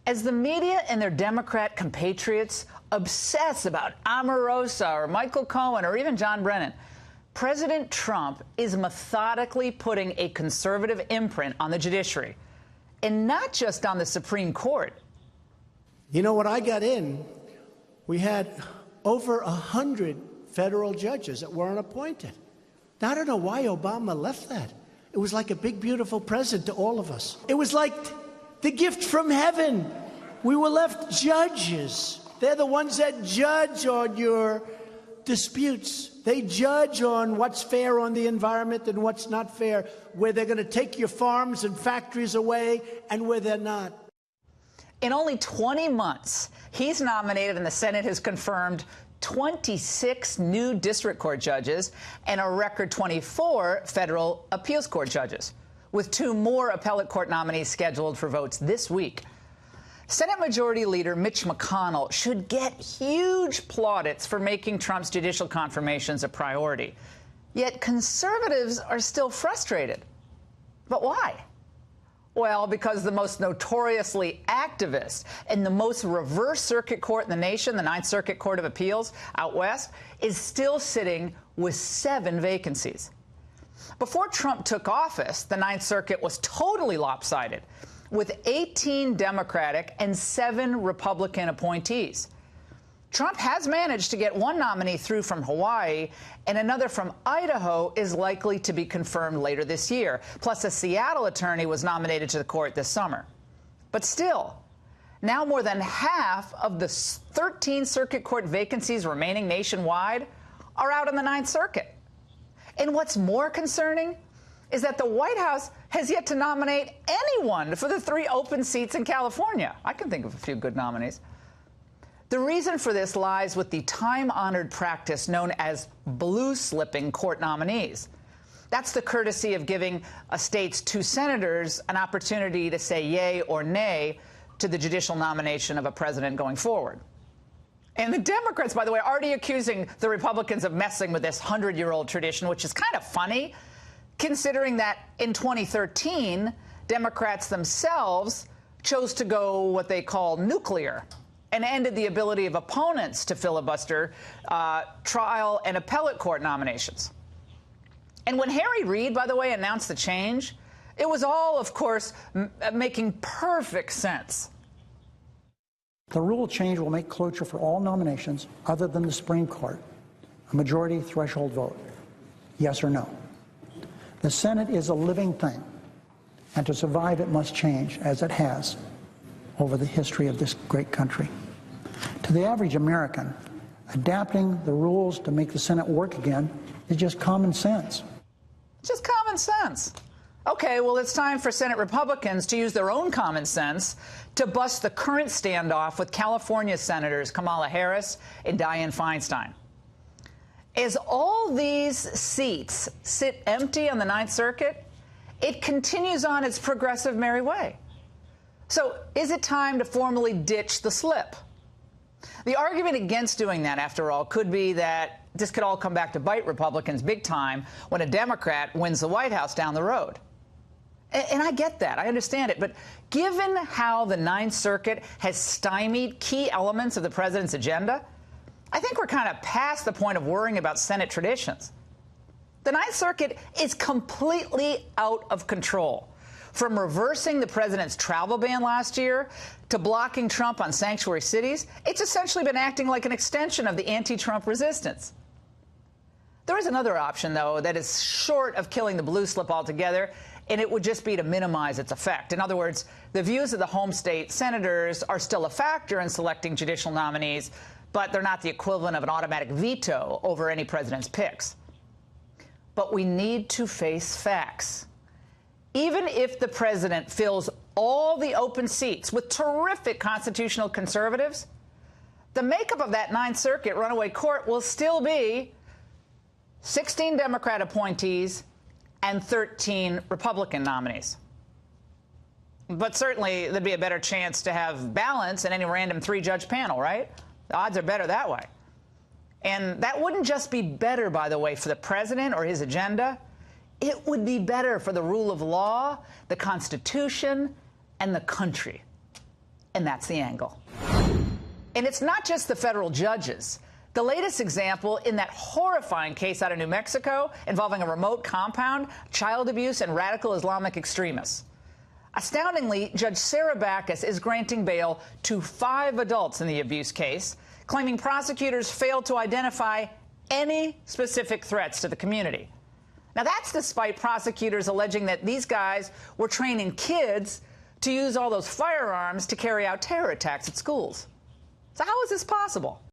As the media and their Democrat compatriots obsess about Omarosa or Michael Cohen or even John Brennan, President Trump is methodically putting a conservative imprint on the judiciary, and not just on the Supreme Court. You know, when I got in, we had over 100 federal judges that weren't appointed. Now, I don't know why Obama left that. It was like a big, beautiful present to all of us. It was like the gift from heaven. We were left judges. They're the ones that judge on your disputes. They judge on what's fair on the environment and what's not fair, where they're going to take your farms and factories away and where they're not. In only 20 months, he's nominated and the Senate has confirmed 26 new district court judges and a record 24 federal appeals court judges, with 2 more appellate court nominees scheduled for votes this week. Senate Majority Leader Mitch McConnell should get huge plaudits for making Trump's judicial confirmations a priority. Yet conservatives are still frustrated. But why? Well, because the most notoriously activist and the most reverse circuit court in the nation, the Ninth Circuit Court of Appeals out west, is still sitting with 7 vacancies. Before Trump took office, the Ninth Circuit was totally lopsided, with 18 Democratic and 7 Republican appointees. Trump has managed to get 1 nominee through from Hawaii, and another from Idaho is likely to be confirmed later this year. Plus, a Seattle attorney was nominated to the court this summer. But still, now more than half of the 13 circuit court vacancies remaining nationwide are out in the Ninth Circuit. And what's more concerning is that the White House has yet to nominate anyone for the 3 open seats in California. I can think of a few good nominees. The reason for this lies with the time-honored practice known as blue-slipping court nominees. That's the courtesy of giving a state's 2 senators an opportunity to say yay or nay to the judicial nomination of a president going forward. And the Democrats, by the way, are already accusing the Republicans of messing with this 100-year-old tradition, which is kind of funny, considering that in 2013, Democrats themselves chose to go what they call nuclear and ended the ability of opponents to filibuster trial and appellate court nominations. And when Harry Reid, by the way, announced the change, it was all, of course, making perfect sense. The rule change will make cloture for all nominations other than the Supreme Court a majority threshold vote, yes or no. The Senate is a living thing, and to survive it must change, as it has over the history of this great country. To the average American, adapting the rules to make the Senate work again is just common sense. Just common sense. Okay, well, it's time for Senate Republicans to use their own common sense to bust the current standoff with California Senators Kamala Harris and Dianne Feinstein. As all these seats sit empty on the Ninth Circuit, it continues on its progressive merry way. So is it time to formally ditch the slip? The argument against doing that, after all, could be that this could all come back to bite Republicans big time when a Democrat wins the White House down the road. And I get that. I understand it. But given how the Ninth Circuit has stymied key elements of the president's agenda, I think we're kind of past the point of worrying about Senate traditions. The Ninth Circuit is completely out of control. From reversing the president's travel ban last year to blocking Trump on sanctuary cities, it's essentially been acting like an extension of the anti-Trump resistance. There is another option, though, that is short of killing the blue slip altogether, and it would just be to minimize its effect. In other words, the views of the home state senators are still a factor in selecting judicial nominees, but they're not the equivalent of an automatic veto over any president's picks. But we need to face facts. Even if the president fills all the open seats with terrific constitutional conservatives, the makeup of that Ninth Circuit runaway court will still be 16 Democrat appointees and 13 Republican nominees. But certainly there'd be a better chance to have balance in any random 3-judge panel, right? The odds are better that way. And that wouldn't just be better, by the way, for the president or his agenda. It would be better for the rule of law, the Constitution, and the country. And that's the angle. And it's not just the federal judges. The latest example in that horrifying case out of New Mexico involving a remote compound, child abuse, and radical Islamic extremists. Astoundingly, Judge Sarah Backus is granting bail to 5 adults in the abuse case, claiming prosecutors failed to identify any specific threats to the community. Now, that's despite prosecutors alleging that these guys were training kids to use all those firearms to carry out terror attacks at schools. So how is this possible?